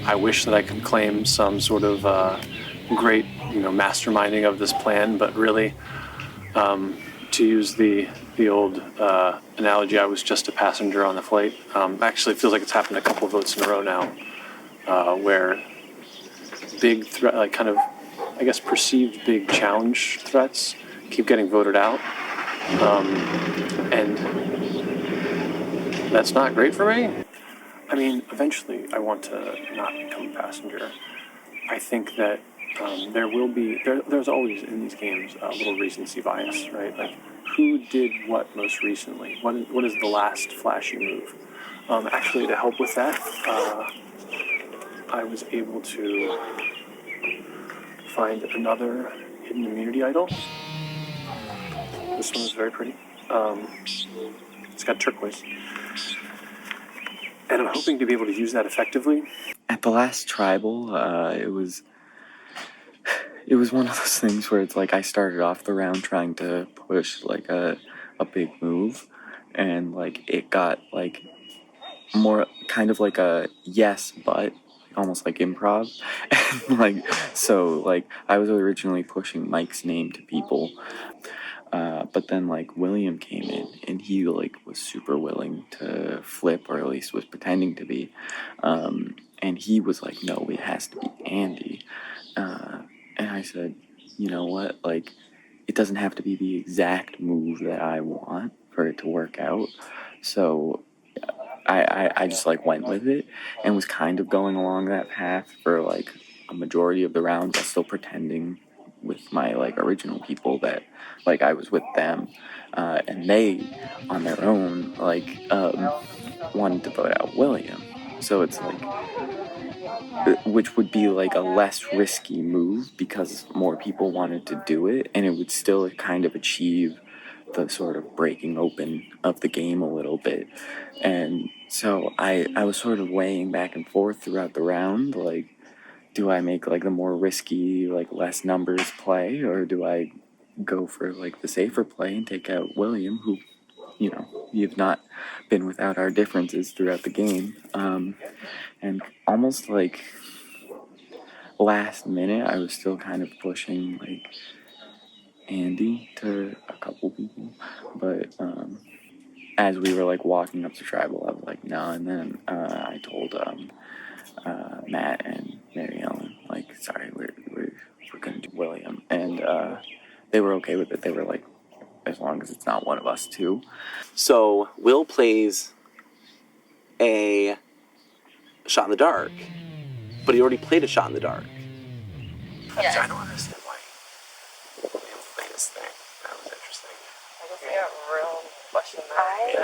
I wish that I could claim some sort of great, masterminding of this plan, but really, to use the old analogy, I was just a passenger on the flight. Actually, it feels like it's happened a couple of votes in a row now, where big threat, like kind of, I guess, perceived big challenge threats keep getting voted out, and that's not great for me. I mean, eventually I want to not become a passenger. I think that there's always in these games a little recency bias, right? Like, who did what most recently? What is the last flashy move? Actually, to help with that, I was able to find another hidden immunity idol. This one is very pretty. It's got turquoise. And I'm hoping to be able to use that effectively. At the last tribal, it was one of those things where it's like I started off the round trying to push like a big move, and like it got like more kind of like a yes but, almost like improv. And like so like I was originally pushing Mike's name to people, but then like William came in and he like was super willing to flip, or at least was pretending to be, and he was like, no, it has to be Andy. And I said, you know what, like, it doesn't have to be the exact move that I want for it to work out. So I just like went with it and was kind of going along that path for like a majority of the round, but still pretending with my like original people that like I was with them, and they on their own like wanted to vote out William. So it's like, which would be like a less risky move because more people wanted to do it, and it would still kind of achieve the sort of breaking open of the game a little bit. And so I was sort of weighing back and forth throughout the round, like, do I make like the more risky, like less numbers play, or do I go for like the safer play and take out William, who, you've not been without our differences throughout the game. And almost like last minute, I was still kind of pushing like Andy to a couple people, but as we were like walking up to tribal, I was like, no. And then I told Matt and Mary Ellen, like, sorry, we're gonna do William, and they were okay with it. They were like, as long as it's not one of us too. So Will plays a shot in the dark, but he already played a shot in the dark. Yes. I don't understand why Will played this thing. That was interesting. I guess we got real question marks.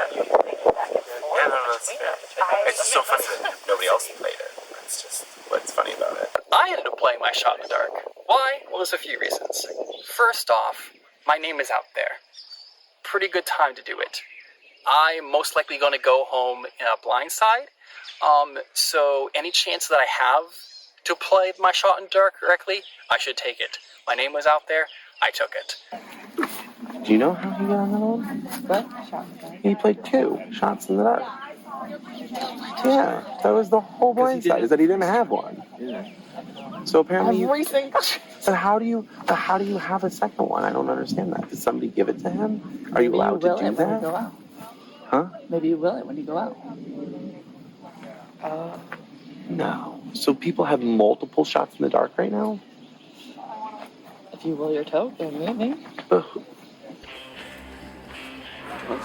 It's just so funny that nobody else played it. That's just what's funny about it. I ended up playing my shot in the dark. Why? Well, there's a few reasons. First off, my name is out there. Pretty good time to do it. I'm most likely going to go home in a blindside. So any chance that I have to play my shot in the dark correctly, I should take it. My name was out there. I took it. Do you know how he got on that one? What? He played 2 shots in the dark. Yeah, that was the whole blindside, is that he didn't have one. Yeah. So apparently Every single. But how do you have a second one? I don't understand that. Did somebody give it to him? Are you allowed to do When that? you go out. Huh? Maybe you will it when you go out. No. So people have multiple shots in the dark right now? If you will your toe, then maybe.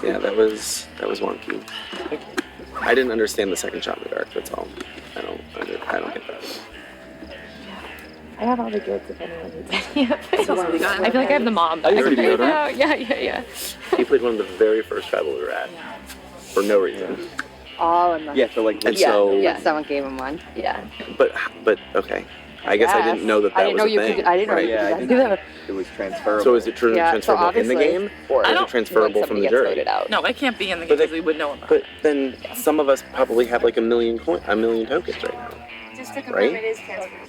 Yeah, that was wonky. I didn't understand the second shot in the dark. That's all. I don't get that. I have all the goods if anyone needs any of it. I feel like I have the mom. Oh, you already know that? Yeah. He played one of the very first tribal we were at. For no reason. All of them. Yeah, so like, and so... Yeah, someone gave him one. Yeah. But okay. I guess I didn't know that was a thing. I didn't know you could do that. It was transferable. So is it transferable in the game, or is it transferable from the jury? No, it can't be in the game because we would know about it. But then some of us probably have like a million tokens right now. Just to confirm, Right? it is transferable.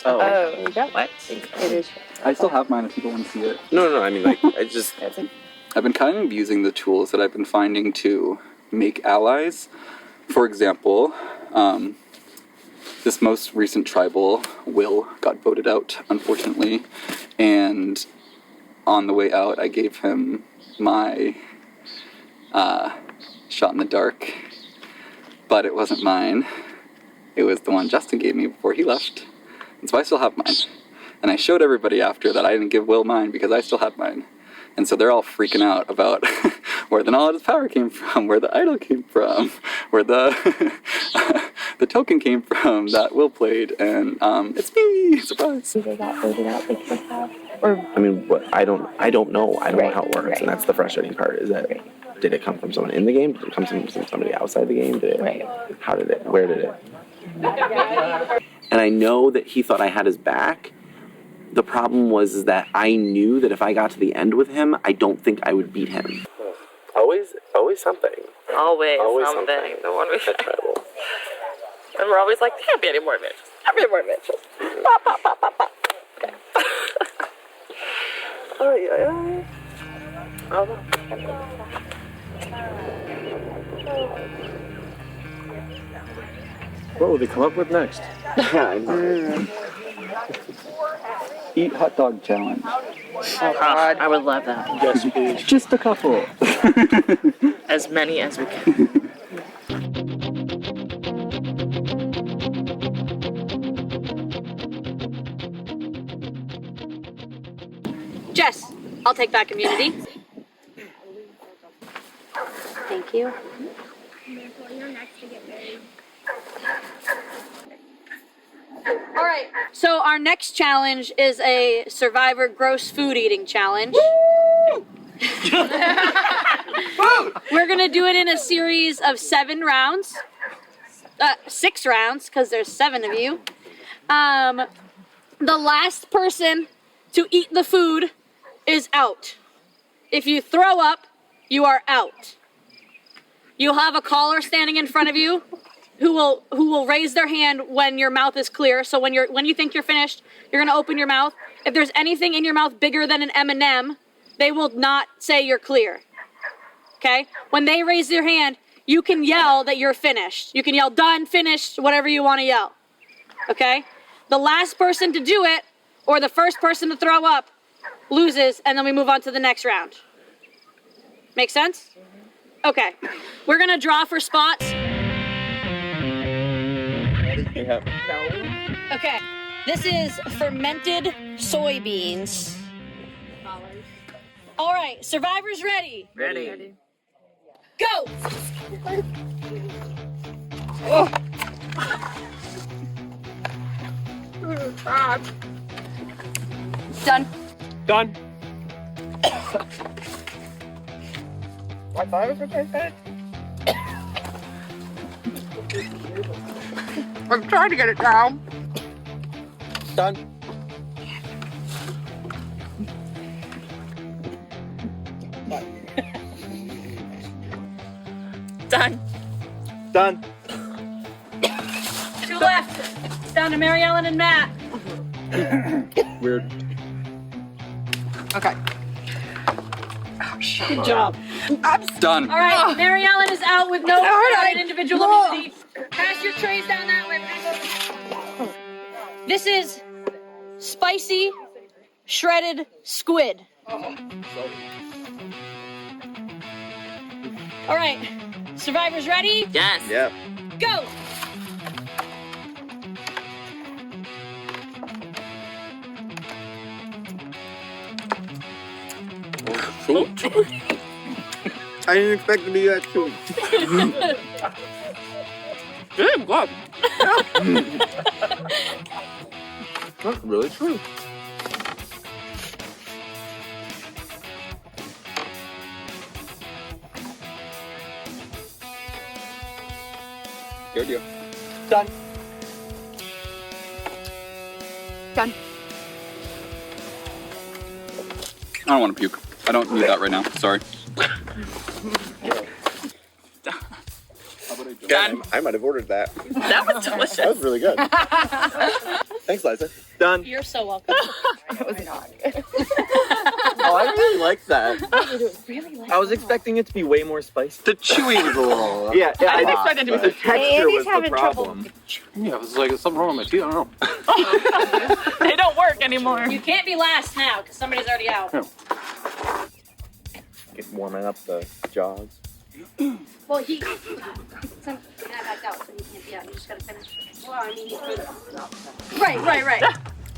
Oh, you got what? It is. I still have mine if people want to see it. No, I mean, like, I just... I've been kind of using the tools that I've been finding to make allies. For example, this most recent tribal, Will, got voted out, unfortunately. And on the way out, I gave him my shot in the dark. But it wasn't mine. It was the one Justin gave me before he left. And so I still have mine. And I showed everybody after that I didn't give Will mine because I still have mine. And so they're all freaking out about where the knowledge of power came from, where the idol came from, where the the token came from that Will played, and it's me, surprise. They got voted out like they have, or I mean, what I don't know. I don't know how it works, right. and that's the frustrating part. Is that did it come from someone in the game? Did it come from somebody outside the game? Did it? Right. How did it? Where did it? And I know that he thought I had his back. The problem was that I knew that if I got to the end with him, I don't think I would beat him. Always something. Always something. The one we had. And we're always like, there can't be any more bitches. Can't be any more bitches. Pop, pop, pop, pop, pop. Okay. What will they come up with next? Eat hot dog challenge. Oh, God. I would love that. Yes, please. Just a couple. As many as we can. Jess, I'll take that community. Thank you. All right, so our next challenge is a Survivor gross food eating challenge. We're gonna do it in a series of 7 rounds. 6 rounds, because there's 7 of you. The last person to eat the food is out. If you throw up, you are out. You'll have a caller standing in front of you who will raise their hand when your mouth is clear. So when you think you're finished, you're gonna open your mouth. If there's anything in your mouth bigger than an M&M, they will not say you're clear. Okay? When they raise their hand, you can yell that you're finished. You can yell done, finished, whatever you want to yell. Okay? The last person to do it, or the first person to throw up, loses, and then we move on to the next round. Make sense? Okay. We're gonna draw for spots. Okay. This is fermented soybeans. All right, survivors ready? Ready. Go! Done. Done. I thought it was okay. I'm trying to get it down. Done. Done. Done. 2 left. It's down to Mary Ellen and Matt. Weird. Okay. Good job. Done. All right, Mary Ellen is out with no individual immunity. Pass your trays down that way. This is spicy shredded squid. All right, survivors ready? Yes. Yep. Go! I didn't expect to be that too. Good. God. That's really true. Good deal. Done. Done. I don't want to puke. I don't need that right now. Sorry. Done. I might have ordered that. That was delicious. That was really good. Thanks, Liza. Done. You're so welcome. It was not good. I really like that. Really like I was expecting it to be way more spicy. The chewy was a little. Yeah, I didn't expect it to be The texture was the having problem. Yeah, it's like something wrong with my teeth. I don't know. They don't work anymore. You can't be last now because somebody's already out. Get warming up the jaws. Well, he got back out, so he can't be out. You just gotta finish. Well, I mean, right.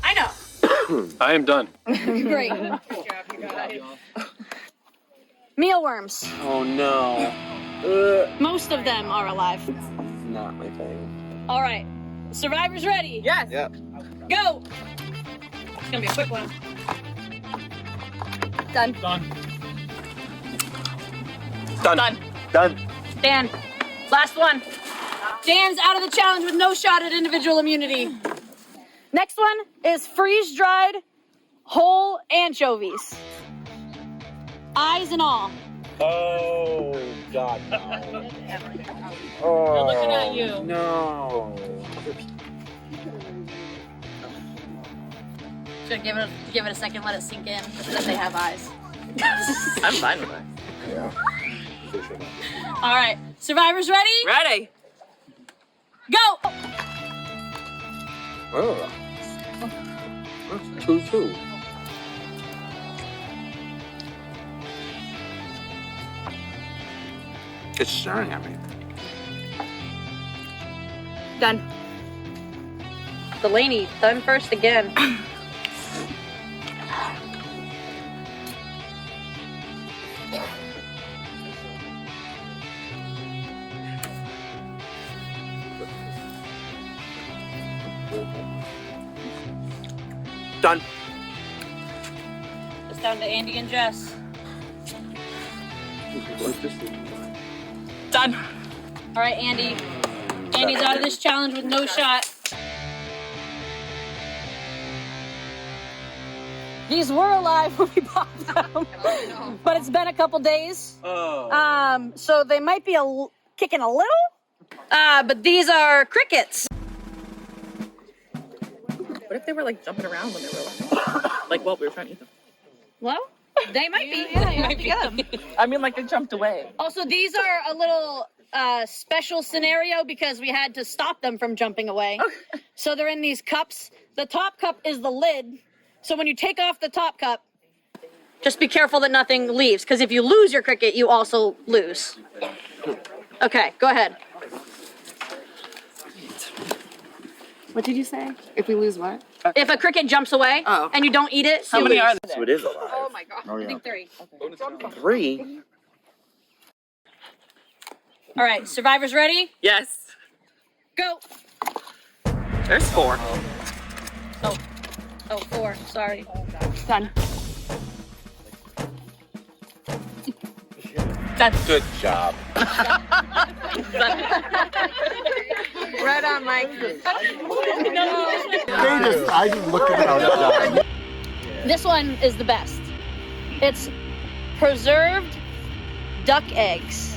I know. I am done. Great. Mealworms. Oh no. Most of them are alive. Not my thing. All right. Survivors ready? Yes. Yep. Go. It's gonna be a quick one. Done. Done. Dan. Last one. Dan's out of the challenge with no shot at individual immunity. Next one is freeze-dried whole anchovies. Eyes and all. Oh God. No. Oh. They're looking at you. No. Should give it a second, let it sink in that they have eyes. I'm fine with it. Yeah. All right, survivors ready? Ready? Go! Oh. 2-2. It's staring at me. Done. Delaney, done first again. Done. It's down to Andy and Jess. Done. All right, Andy. Andy's out of this challenge with no shot. These were alive when we popped them, but it's been a couple days. Oh. So they might be kicking a little. But these are crickets. What if they were like jumping around when they were like while we were trying to eat them? Well, they might be. Yeah, you might get them. I mean, like they jumped away. Also, these are a little special scenario because we had to stop them from jumping away. So they're in these cups. The top cup is the lid. So when you take off the top cup, just be careful that nothing leaves, because if you lose your cricket, you also lose. Okay, go ahead. What did you say? If we lose what? If a cricket jumps away and you don't eat it, How you many lose. are there? So it is alive. Oh my god, Oh, yeah. I think 3. 3. All right, survivors ready? Yes. Go. There's 4. Oh, 4, sorry. Done. Good job. Right on, Mike. I just looked at it. This one is the best. It's preserved duck eggs.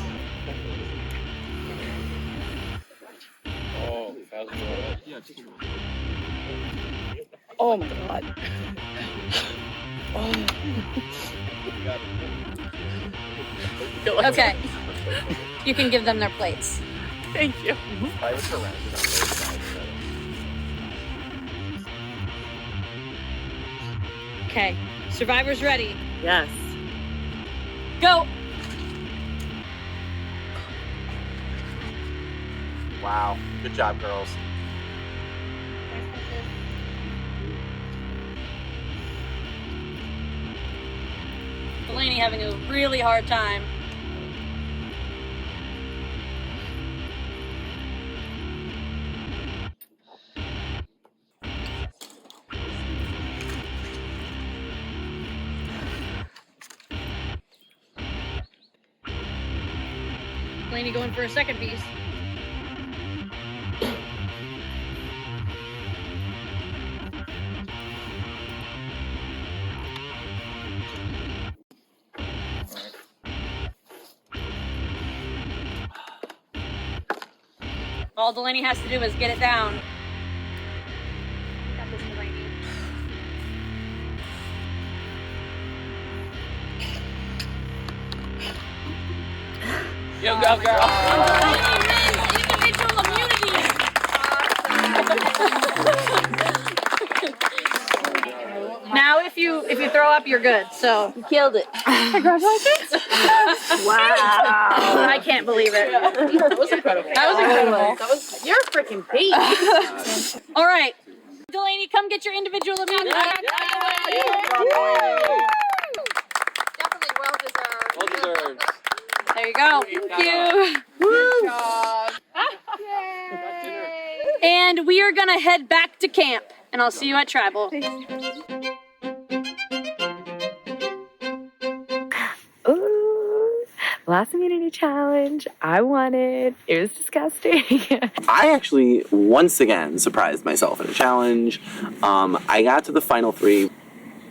Oh my god. Okay. You can give them their plates. Thank you. Okay. Survivors ready? Yes. Go. Wow. Good job, girls. Delaney having a really hard time. Delaney going for a second piece. All Delaney has to do is get it down. Got this, Delaney. You go, girl. Individual immunity. Now, if you throw up, you're good. So you killed it. Congratulations! Wow! I can't believe it. That was incredible. You're a freaking beast. All right, Delaney, come get your individual immunity. Definitely well deserved. Well deserved. There you go. Thank you. Woo. And we are gonna head back to camp, and I'll see you at tribal. Ooh, last immunity challenge. I won it. It was disgusting. I actually, once again, surprised myself in a challenge. I got to the final 3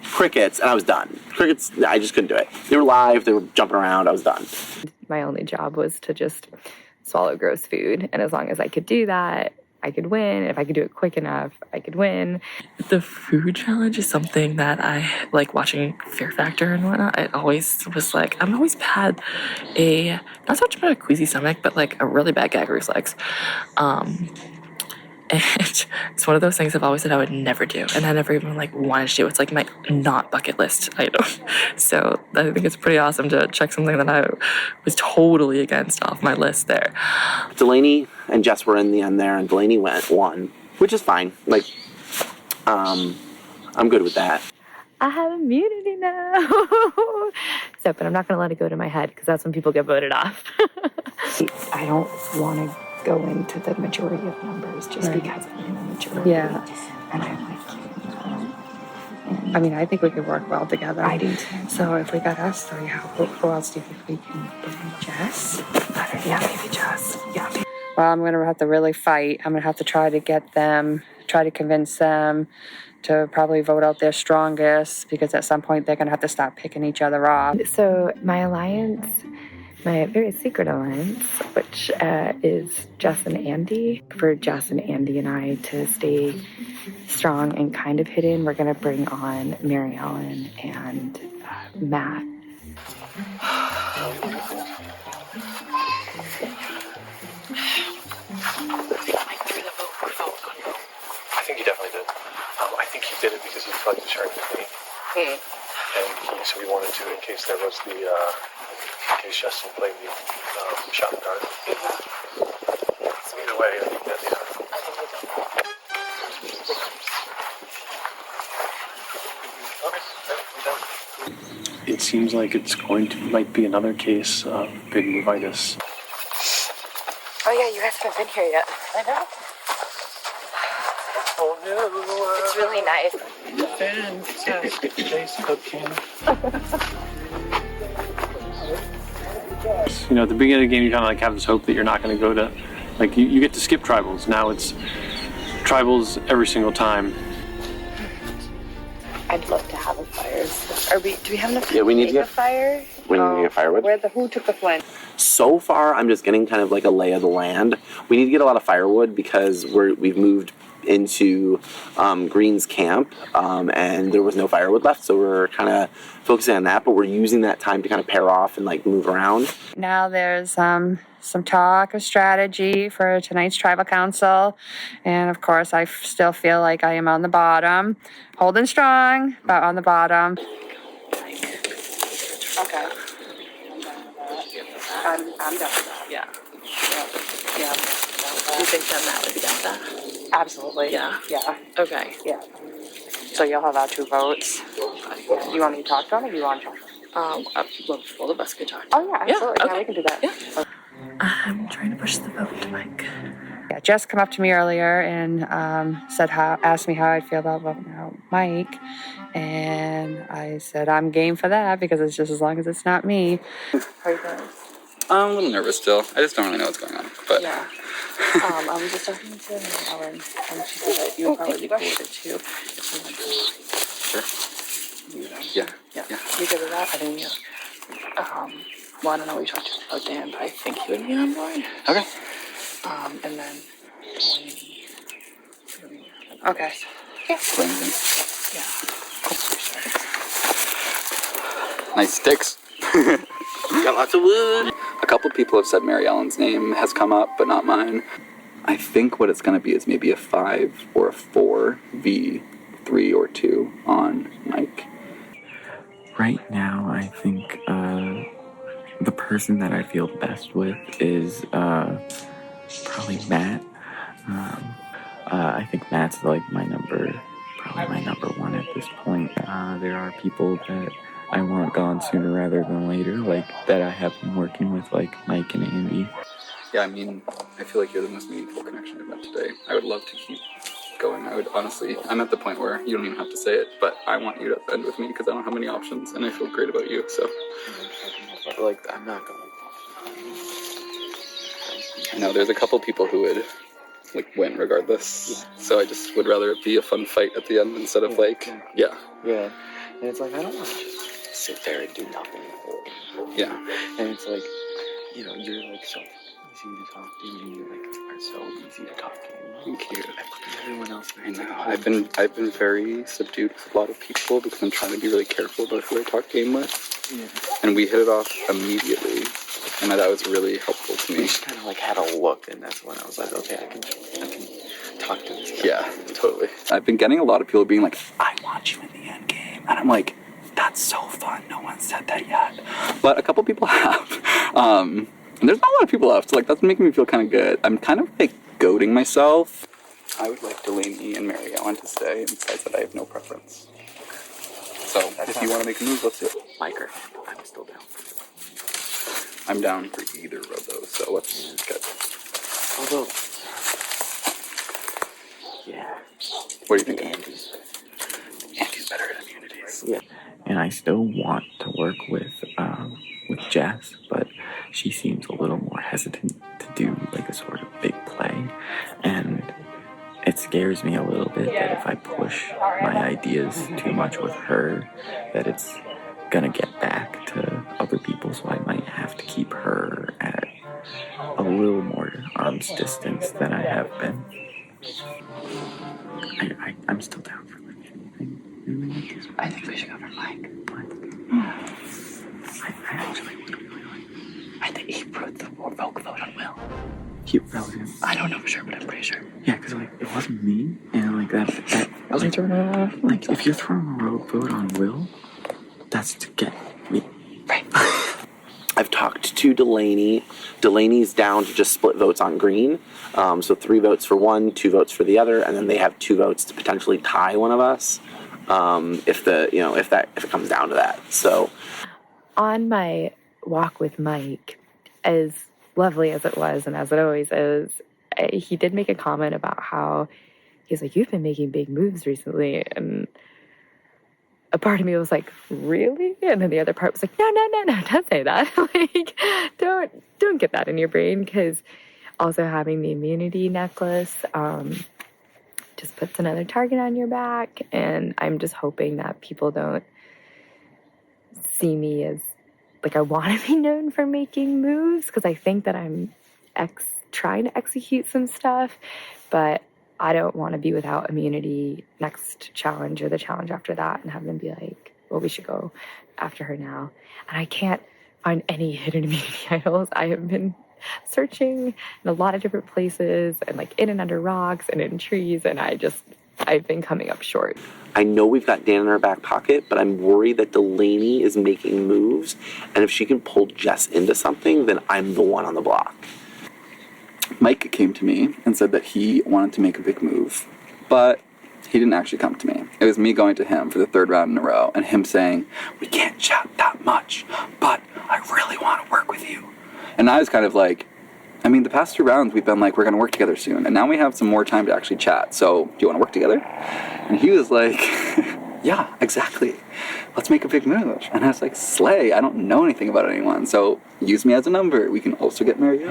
crickets, and I was done. Crickets, I just couldn't do it. They were live, they were jumping around, I was done. My only job was to just swallow gross food. And as long as I could do that, I could win. If I could do it quick enough, I could win. The food challenge is something that I like watching Fear Factor and whatnot. I always was like, I've always had not so much about a queasy stomach, but like a really bad gag reflex. And it's one of those things I've always said I would never do. And I never even like wanted to do. It's like my not bucket list item. So I think it's pretty awesome to check something that I was totally against off my list there. Delaney and Jess were in the end there, and Delaney won, which is fine. Like, I'm good with that. I have immunity now. So, but I'm not going to let it go to my head because that's when people get voted off. I don't want to go into the majority of numbers just because I'm in the majority. Yeah. And I like you. I mean, I think we could work well together. I do too. So if we got us 3, who else do you think we can bring? Jess? Yeah, maybe Jess. Yeah. Well, I'm going to have to really fight. I'm going to have to try to convince them to probably vote out their strongest, because at some point they're going to have to stop picking each other off. So my alliance, my very secret alliance, which is Jess and Andy. For Jess and Andy and I to stay strong and kind of hidden, we're going to bring on Mary Ellen and Matt. I think he definitely did. I think he did it because he felt sharing with me. And so he wanted to, in case there was in case Justin played the shot in the dark. So either way, I think that, Okay, it seems like it's might be another case of big movitis. Oh yeah, you guys haven't been here yet. I know. Oh no! It's really nice. You know, at the beginning of the game, you kind of like have this hope that you're not going to go to, like you get to skip tribals. Now it's tribals every single time. I'd love to have a fire. Do we have enough? Yeah, we need to get a fire. We need to get firewood. Who took the flint? So far, I'm just getting kind of like a lay of the land. We need to get a lot of firewood because we've moved into Green's camp, and there was no firewood left, so we're kind of focusing on that, but we're using that time to kind of pair off and like move around. Now there's some talk of strategy for tonight's tribal council, and of course I still feel like I am on the bottom, holding strong, but on the bottom. Okay. I'm down with that. Yeah. Do you think that Matt would be down with that? Absolutely. Yeah. Yeah. Okay. Yeah. So you'll have our 2 votes. You want me to talk to them, or do you want to talk to them? Both of us could talk. Oh yeah, absolutely. Yeah, Yeah, we can do that. Yeah. I'm trying to push the vote, Mike. Yeah, Jess came up to me earlier and asked me how I'd feel about voting out Mike, and I said I'm game for that because it's just as long as it's not me. How are you feeling? I'm a little nervous still. I just don't really know what's going on. But Yeah. I was just talking to Ellen, and she said that you would probably be cool with it too if you went to. sure. Yeah. Yeah. You good with that? I think, well, I don't know what you talked about Dan, but I think he would be on board. Okay. And then Delaney. Okay. Yeah. Yeah. Nice sticks. Got lots of wood. A couple people have said Mary Ellen's name has come up, but not mine. I think what it's going to be is maybe a 5 or a 4 v 3 or 2 on Mike. Right now, I think the person that I feel best with is probably Matt. I think Matt's like probably my number one at this point. There are people that I want gone sooner rather than later, like that I have been working with, like Mike and Andy. Yeah, I mean, I feel like you're the most meaningful connection I've met today. I would love to keep going. I would honestly, I'm at the point where you don't even have to say it, but I want you to end with me because I don't have many options and I feel great about you, so. Like, I'm not going. I know there's a couple people who would like win regardless, so I just would rather it be a fun fight at the end instead of yeah. And it's like, I don't want to just sit there and do nothing. Yeah. And it's like, you know, you're like so easy to talk to, and you like are so easy to talk to. Thank you. Everyone else, I know. I've been very subdued with a lot of people because I'm trying to be really careful about who I talk game with. Yeah. And we hit it off immediately, and that was really helpful to me. We just kind of like had a look, and that's when I was like, okay, I can talk to this guy. Yeah, totally. I've been getting a lot of people being like, I want you in the end game. And I'm like, that's so fun. No one said that yet. But a couple people have. And there's not a lot of people left. So like, that's making me feel kind of good. I'm kind of like goading myself. I would like Delaney and Mary Ellen to stay, and besides that, I have no preference. So if you want to make a move, let's do it. Miker, I'm still down. I'm down for either of those, so let's get. Although, yeah. What do you think? Andy's better at immunities. Yeah. And I still want to work with Jess, but she seems a little more hesitant to do like a sort of big play, and it scares me a little bit that if I push my ideas too much with her, that it's gonna get back to other people, so I might have to keep her at a little more arm's distance than I have been. I'm still down for like anything. I think we should go for Mike. I actually would really like. I think he put the vote on Will. He probably did. I don't know for sure, but I'm pretty sure. Yeah, because like it wasn't me, and like that wasn't throwing it off. Like if you're throwing a road vote on Will, that's to get me. Right. I've talked to Delaney. Delaney's down to just split votes on green. So 3 votes for one, 2 votes for the other, and then they have 2 votes to potentially tie one of us. If it comes down to that. So on my walk with Mike, as lovely as it was and as it always is, he did make a comment about how he's like, you've been making big moves recently, and a part of me was like, really? And then the other part was like, no, don't say that. Like, don't get that in your brain, because also having the immunity necklace just puts another target on your back, and I'm just hoping that people don't see me as like I want to be known for making moves, because I think that I'm trying to execute some stuff, but I don't want to be without immunity next challenge or the challenge after that and have them be like, well, we should go after her now. And I can't find any hidden immunity idols. I have been searching in a lot of different places and like in and under rocks and in trees, and I've been coming up short. I know we've got Dan in our back pocket, but I'm worried that Delaney is making moves, and if she can pull Jess into something, then I'm the one on the block. Mike came to me and said that he wanted to make a big move, but he didn't actually come to me. It was me going to him for the 3rd round in a row, and him saying, we can't chat that much, but I really want to work with you. And I was kind of like, I mean, the past 2 rounds we've been like, we're going to work together soon, and now we have some more time to actually chat, so do you want to work together? And he was like, yeah, exactly. Let's make a big move. And I was like, slay, I don't know anything about anyone, so use me as a number. We can also get married.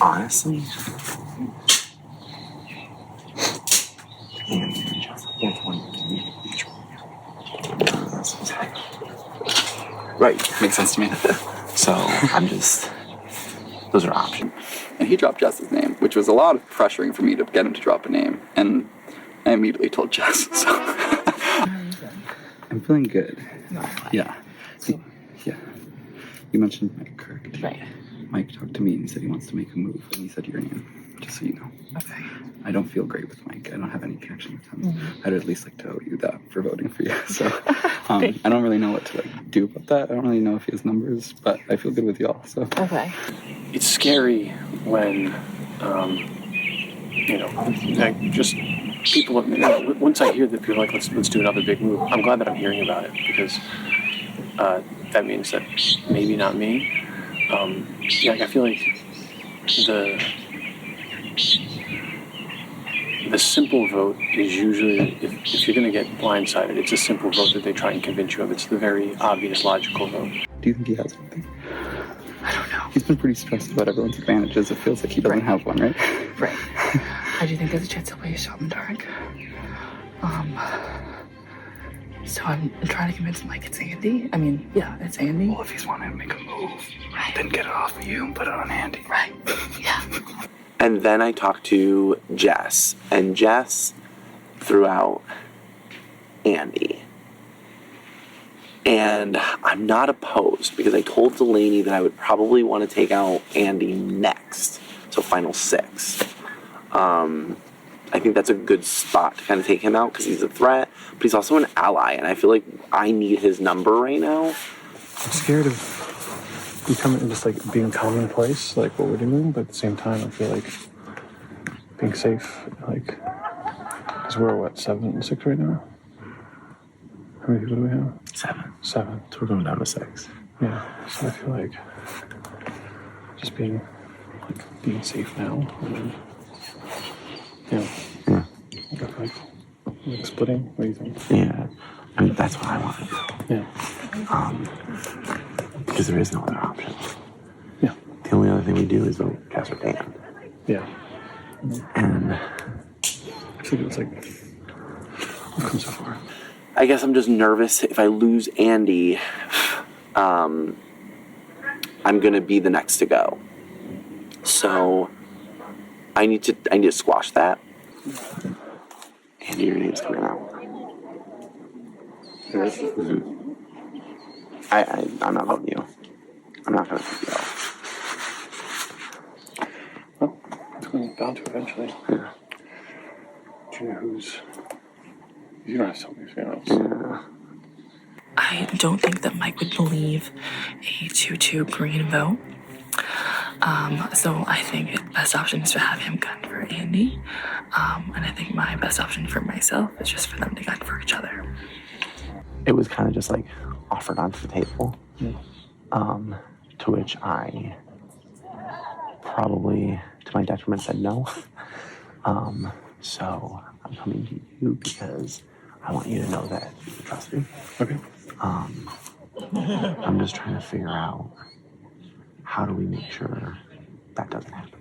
Honestly, right, makes sense to me. So I'm just, those are options. And he dropped Jess's name, which was a lot of pressuring for me to get him to drop a name. And I immediately told Jess, so. I'm feeling good. Yeah. Yeah. You mentioned Mike Kirk. Right. Mike talked to me and he said he wants to make a move, and he said your name, just so you know. Okay. I don't feel great with Mike. I don't have any connection with him. I'd at least like to owe you that for voting for you. So I don't really know what to like do about that. I don't really know if he has numbers, but I feel good with y'all. So Okay. It's scary when, like just people. Once I hear that people are like, let's do another big move. I'm glad that I'm hearing about it because that means that maybe not me. I feel like the simple vote is usually, if you're going to get blindsided, it's a simple vote that they try and convince you of. It's the very obvious, logical vote. do you think he has something? I don't know. He's been pretty stressed about everyone's advantages. It feels like he doesn't have one, right? Right. I do think there's a chance he'll play a shot in the dark. So I'm trying to convince Mike it's Andy. I mean, yeah, it's Andy. Well, if he's wanting to make a move, then get it off of you and put it on Andy. Right. Yeah. And then I talked to Jess, and Jess threw out Andy. And I'm not opposed because I told Delaney that I would probably want to take out Andy next. So final 6. I think that's a good spot to kind of take him out because he's a threat, but he's also an ally, and I feel like I need his number right now. I'm scared of becoming just like being commonplace, like what we're doing, but at the same time, I feel like being safe, like, because we're 7-6 right now? How many people do we have? 7. 7. So we're going down to 6. Yeah, so I feel like just being safe now, and then, like splitting. What do you think? Yeah, I mean, that's what I want to do. Yeah. Because there is no other option. Yeah. The only other thing we do is vote Jess or Dan. Yeah. And I think it's like, we've come so far. I guess I'm just nervous if I lose Andy, I'm going to be the next to go. So I need to squash that. Andy, your name's coming out. Mm-hmm. I'm not voting you. I'm not going to vote you out. Well, it's going down to eventually. Yeah. Do you know who's... You don't have to tell me if you know. Yeah. I don't think that Mike would believe a 2-2 green vote. So I think the best option is to have him gun for Andy. And I think my best option for myself is just for them to gun for each other. It was kind of just like offered onto the table. Yeah. To which I probably, to my detriment, said no. So I'm coming to you because I want you to know that you can trust me. Okay. I'm just trying to figure out how do we make sure that doesn't happen.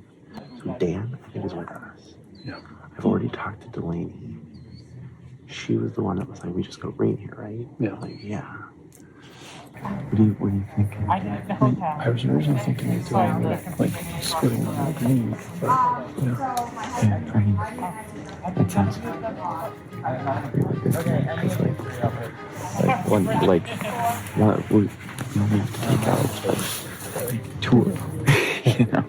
So Dan, I think, is with us. Yeah. I've already talked to Delaney. She was the one that was like, we just go green here, right? Yeah. Like, yeah. What are you thinking? I was originally thinking of doing like splitting on the green, but Yeah, green. That sounds really good to me. Because what we only have to take out like 2 of them, you know?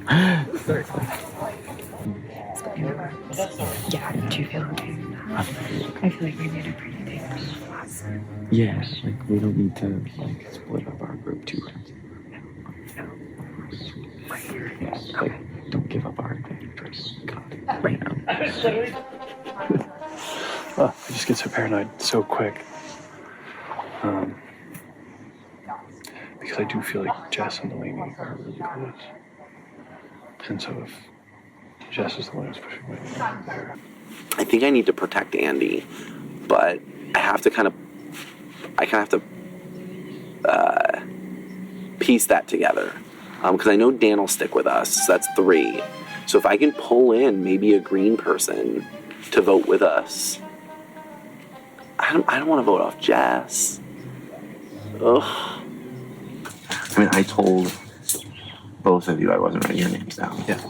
Yeah, do you feel okay? I feel like we made a pretty big loss. Yeah, like we don't need to like split up our group 2 rounds. Yeah, like don't give up our advantage right now. I just get so paranoid so quick. Because I do feel like Jess and Delaney are really close. And so if Jess is the one who's pushing me there. I think I need to protect Andy, but I have to kind of piece that together. Because I know Dan will stick with us, so that's 3. So if I can pull in maybe a green person to vote with us, I don't want to vote off Jess. Ugh. I mean, I told both of you I wasn't writing your names down. Yeah.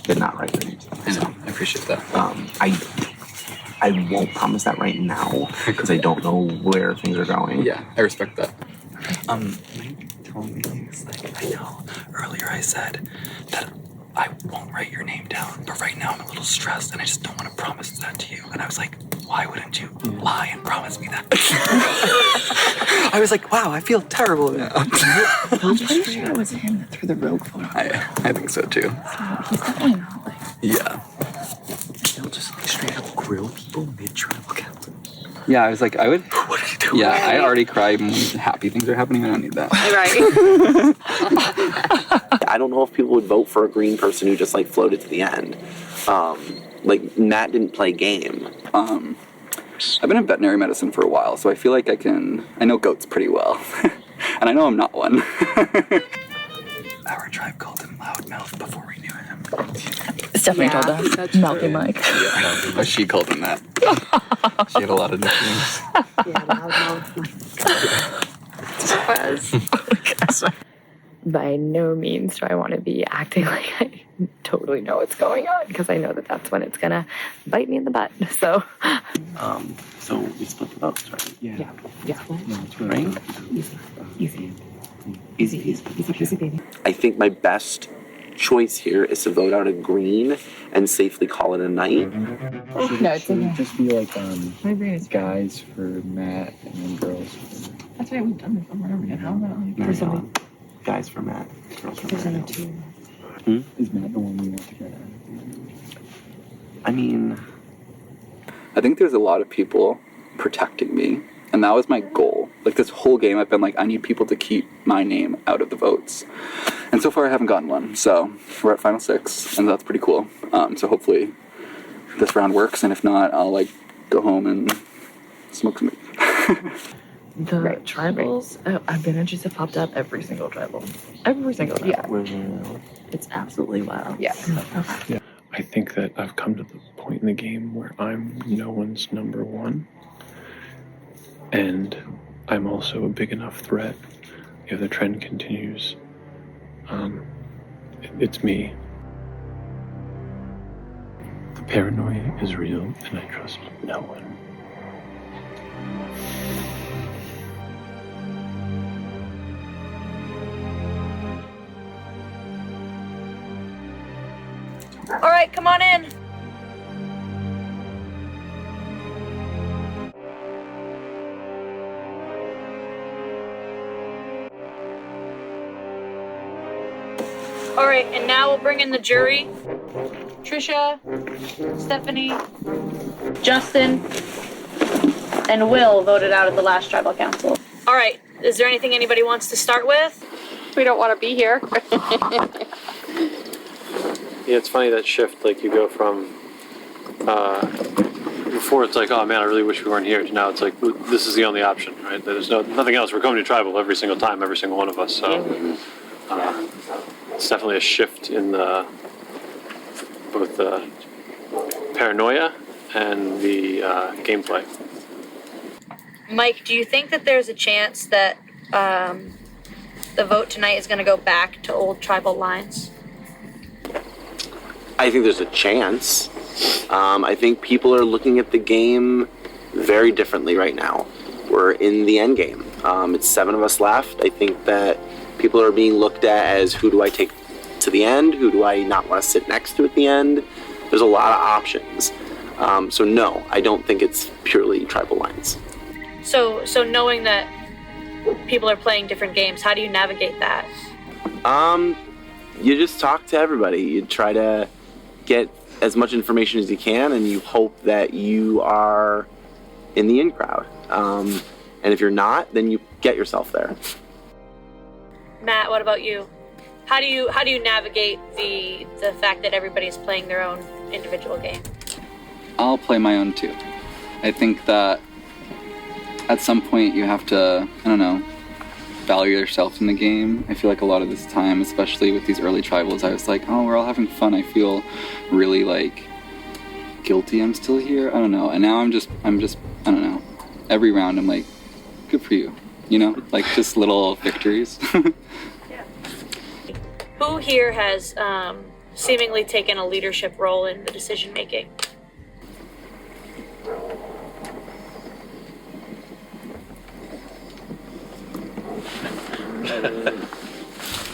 Did not write your names down. So, I appreciate that. I won't promise that right now because I don't know where things are going. Yeah, I respect that. Mike told me, he's like, I know, earlier I said that I won't write your name down, but right now I'm a little stressed and I just don't want to promise that to you. And I was like, why wouldn't you lie and promise me that? I was like, wow, I feel terrible now. I'm pretty sure it was him that threw the rogue photo. I think so too. He's definitely not like. Yeah. They'll just like straight up grill people mid-tribal council. Yeah, I was like, I would. What are you doing? Yeah, I already cried when happy things are happening. I don't need that. Right. I don't know if people would vote for a green person who just like floated to the end. Like Matt didn't play game. I've been in veterinary medicine for a while, so I feel like I know goats pretty well. And I know I'm not one. Our tribe called him Loudmouth before we knew him. Stephanie told them. Malcolm Mike. Yeah, but she called him that. She had a lot of nicknames. By no means do I want to be acting like I totally know what's going on, because I know that that's when it's gonna bite me in the butt. So. So we split the votes, right? Yeah. No, it's really right? Easy, baby. I think my best choice here is to vote out a green and safely call it a night. No, it's okay. Just be like My brain is guys for Matt and then girls for. That's why we've done this over and over again. How about like There's guys for Matt, girls for there's Mario. only two. Is Matt the one we want to get at? I mean, I think there's a lot of people protecting me, and that was my goal. Like this whole game, I've been like, I need people to keep my name out of the votes, and so far I haven't gotten one. So we're at final 6, and that's pretty cool. So hopefully this round works, and if not, I'll like go home and smoke some weed. The tribals, advantages have popped up every single tribal. Every single tribal. Yeah. It's absolutely wild. Yeah. Yeah. I think that I've come to the point in the game where I'm no one's number one. And I'm also a big enough threat. If the trend continues, it's me. The paranoia is real, and I trust no one. All right, come on in. All right, and now we'll bring in the jury. Trisha, Stephanie, Justin, and Will voted out at the last tribal council. All right, is there anything anybody wants to start with? We don't want to be here. Yeah, it's funny that shift, like you go from, before it's like, oh man, I really wish we weren't here, to now it's like, this is the only option, right? There's nothing else. We're coming to tribal every single time, every single one of us, so it's definitely a shift in both the paranoia and the gameplay. Mike, do you think that there's a chance that the vote tonight is going to go back to old tribal lines? I think there's a chance. I think people are looking at the game very differently right now. We're in the end game. It's 7 of us left. I think that people are being looked at as, who do I take to the end? Who do I not want to sit next to at the end? There's a lot of options. So no, I don't think it's purely tribal lines. So knowing that people are playing different games, how do you navigate that? You just talk to everybody. You try to get as much information as you can, and you hope that you are in the in crowd. And if you're not, then you get yourself there. Matt, what about you? How do you navigate the fact that everybody's playing their own individual game? I'll play my own too. I think that at some point you have to, I don't know, value yourself in the game. I feel like a lot of this time, especially with these early tribals, I was like, oh, we're all having fun. I feel really like guilty I'm still here. I don't know. And now I'm just, I don't know. Every round I'm like, good for you. You know, like just little victories. Who here has seemingly taken a leadership role in the decision making?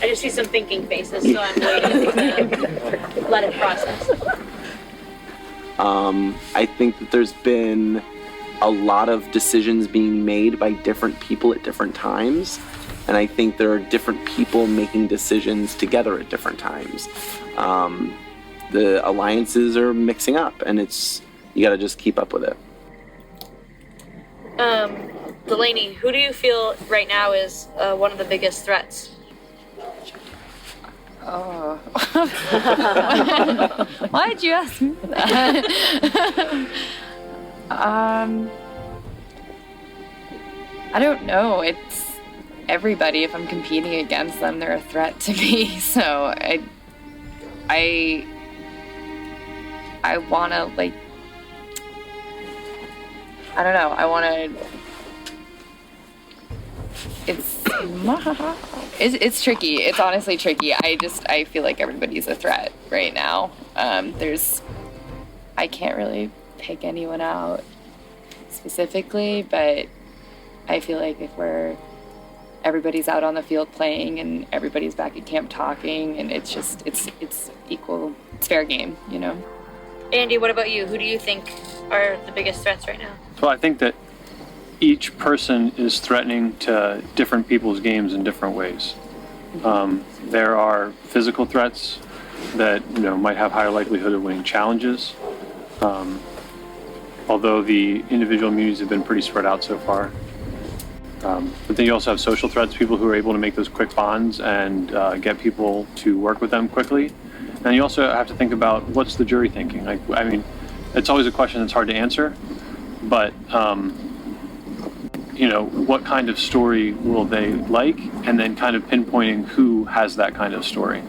I just see some thinking faces, so I'm waiting to let it process. I think that there's been a lot of decisions being made by different people at different times. And I think there are different people making decisions together at different times. The alliances are mixing up, and you gotta just keep up with it. Delaney, who do you feel right now is one of the biggest threats? Oh. Why did you ask me that? I don't know. It's everybody. If I'm competing against them, they're a threat to me. So I want to, like, I don't know. I want to. It's tricky. It's honestly tricky. I feel like everybody's a threat right now. I can't really pick anyone out specifically, but I feel like if everybody's out on the field playing and everybody's back at camp talking, and it's equal, it's fair game, you know? Andy, what about you? Who do you think are the biggest threats right now? So I think that each person is threatening to different people's games in different ways. There are physical threats that might have higher likelihood of winning challenges. Although the individual immunities have been pretty spread out so far. But then you also have social threats, people who are able to make those quick bonds and get people to work with them quickly. And you also have to think about what's the jury thinking. I mean, it's always a question that's hard to answer, but what kind of story will they like, and then kind of pinpointing who has that kind of story.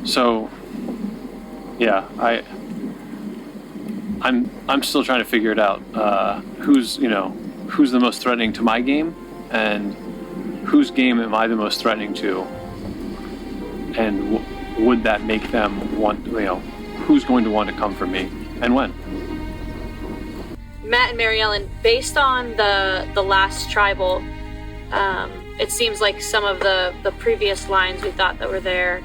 So, yeah, I'm still trying to figure it out. Who's the most threatening to my game, and whose game am I the most threatening to, and would that make them want? Who's going to want to come for me, and when? Matt and Mary Ellen, based on the last tribal, it seems like some of the previous lines we thought that were there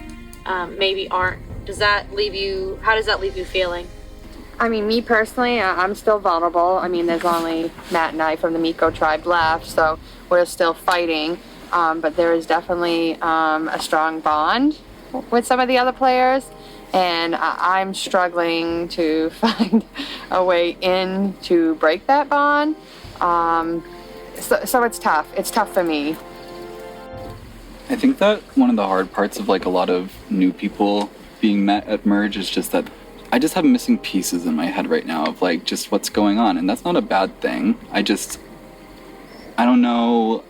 maybe aren't. How does that leave you feeling? I mean, me personally, I'm still vulnerable. I mean, there's only Matt and I from the Miko tribe left, so we're still fighting. But there is definitely a strong bond with some of the other players, and I'm struggling to find a way in to break that bond. So it's tough. It's tough for me. I think that one of the hard parts of like a lot of new people being met at Merge is just that I just have missing pieces in my head right now of like just what's going on, and that's not a bad thing. I don't know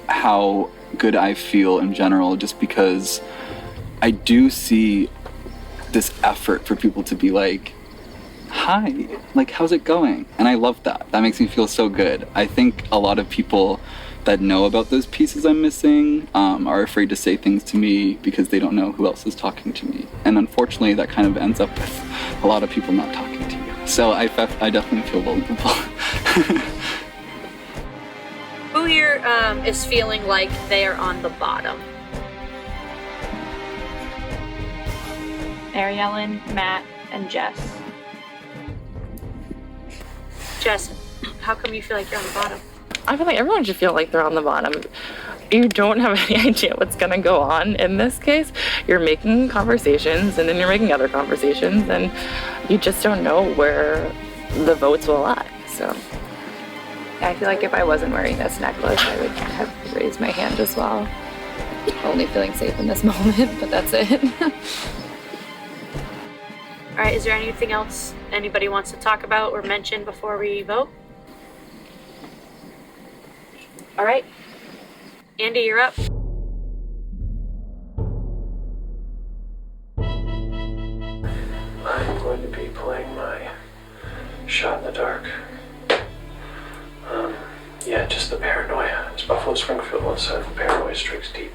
how good I feel in general, just because I do see this effort for people to be like, hi, like, how's it going? And I love that. That makes me feel so good. I think a lot of people that know about those pieces I'm missing are afraid to say things to me because they don't know who else is talking to me. And unfortunately, that kind of ends up with a lot of people not talking to you. So I definitely feel vulnerable. Who here is feeling like they are on the bottom? Mary Ellen, Matt, and Jess. Jess, how come you feel like you're on the bottom? I feel like everyone should feel like they're on the bottom. You don't have any idea what's going to go on in this case. You're making conversations, and then you're making other conversations, and you just don't know where the votes will lie. So I feel like if I wasn't wearing this necklace, I would have raised my hand as well. Only feeling safe in this moment, but that's it. All right, is there anything else anybody wants to talk about or mention before we vote? All right. Andy, you're up. I'm going to be playing my shot in the dark. Yeah, just the paranoia. As Buffalo Springfield once said, paranoia strikes deep.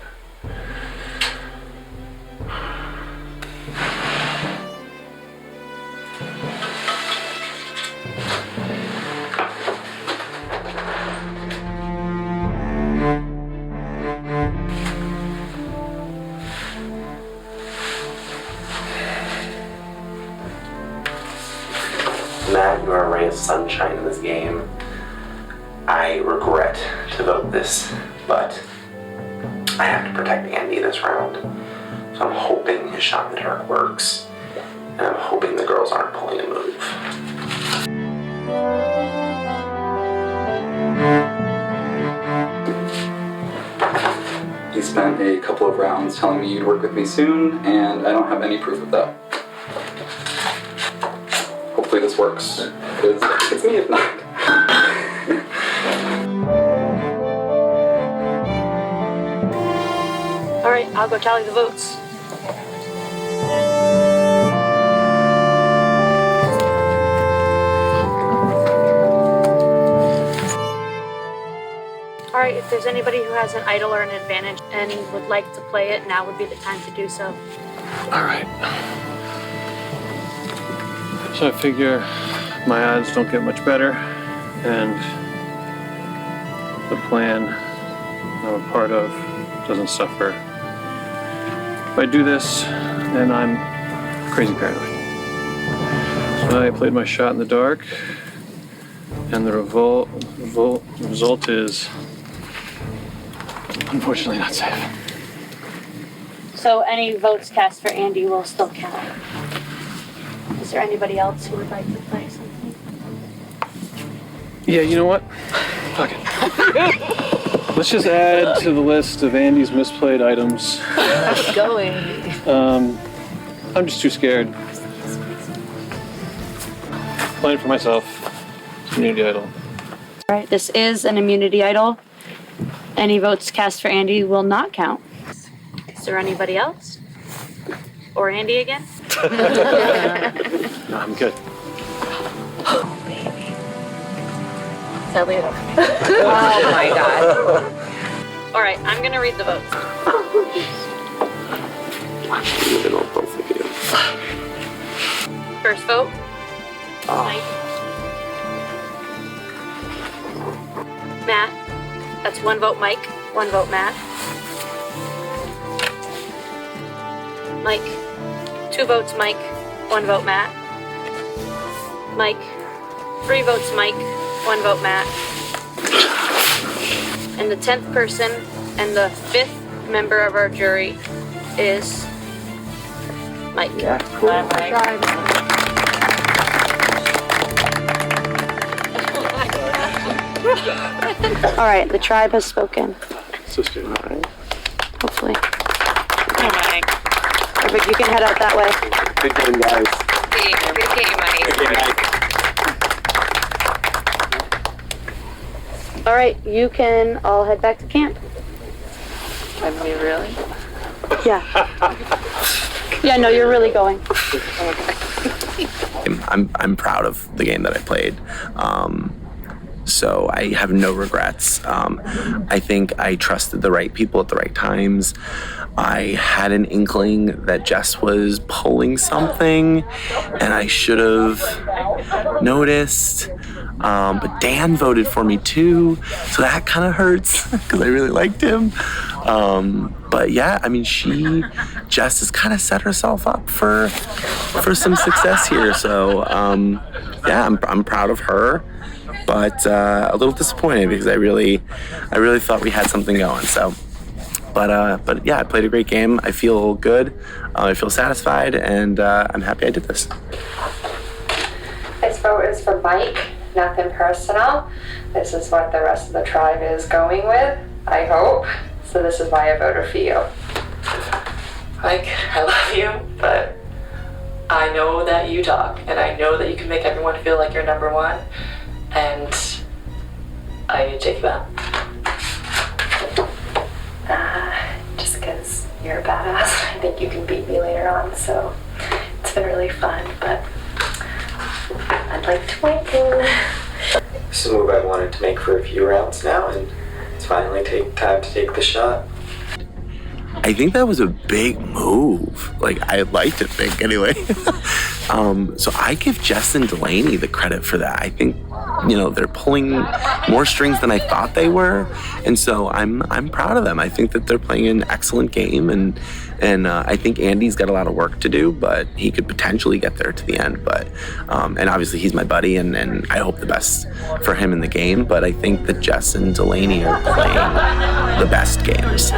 Matt, you are a ray of sunshine in this game. I regret to vote this, but I have to protect Andy this round. So I'm hoping his shot in the dark works, and I'm hoping the girls aren't pulling a move. You spent a couple of rounds telling me you'd work with me soon, and I don't have any proof of that. Hopefully this works, because it's me if not. All right, I'll go tally the votes. All right, if there's anybody who has an idol or an advantage and would like to play it, now would be the time to do so. All right. So I figure my odds don't get much better, and the plan I'm a part of doesn't suffer. If I do this, then I'm crazy paranoid. So I played my shot in the dark, and the result is unfortunately not safe. So any votes cast for Andy will still count. Is there anybody else who would like to play something? Yeah, you know what? Fuck it. Let's just add to the list of Andy's misplayed items. Let's go, Andy. I'm just too scared. Playing for myself. Community idol. All right, this is an immunity idol. Any votes cast for Andy will not count. Is there anybody else? Or Andy again? No, I'm good. Oh, baby. Oh my God. All right, I'm gonna read the votes. First vote. Mike. Matt. That's one vote Mike, one vote Matt. Mike. 2 votes Mike, 1 vote Matt. Mike. 3 votes Mike, 1 vote Matt. And the 10th person and the 5th member of our jury is Mike. Yeah, cool. All right, the tribe has spoken. Sister. All right. Hopefully. Oh my. Perfect, you can head out that way. Good game, guys. Good game, Mike. All right, you can all head back to camp. Are we really? Yeah. Yeah, no, you're really going. I'm proud of the game that I played. So I have no regrets. I think I trusted the right people at the right times. I had an inkling that Jess was pulling something, and I should have noticed. But Dan voted for me too, so that kind of hurts because I really liked him. But yeah, I mean, Jess has kind of set herself up for some success here. So yeah, I'm proud of her. But a little disappointed because I really thought we had something going. So, but yeah, I played a great game. I feel good. I feel satisfied, and I'm happy I did this. This vote is for Mike. Nothing personal. This is what the rest of the tribe is going with, I hope. So this is why I voted for you. Mike, I love you, but I know that you talk, and I know that you can make everyone feel like you're number one. And I need to take you out. Just because you're a badass, I think you can beat me later on. So it's been really fun, but I'd like to win. This is a move I wanted to make for a few rounds now, and it's finally time to take the shot. I think that was a big move. Like, I like to think anyway. So I give Jess and Delaney the credit for that. I think, they're pulling more strings than I thought they were. And so I'm proud of them. I think that they're playing an excellent game, and I think Andy's got a lot of work to do, but he could potentially get there to the end. But and obviously he's my buddy, and I hope the best for him in the game. But I think that Jess and Delaney are playing the best games.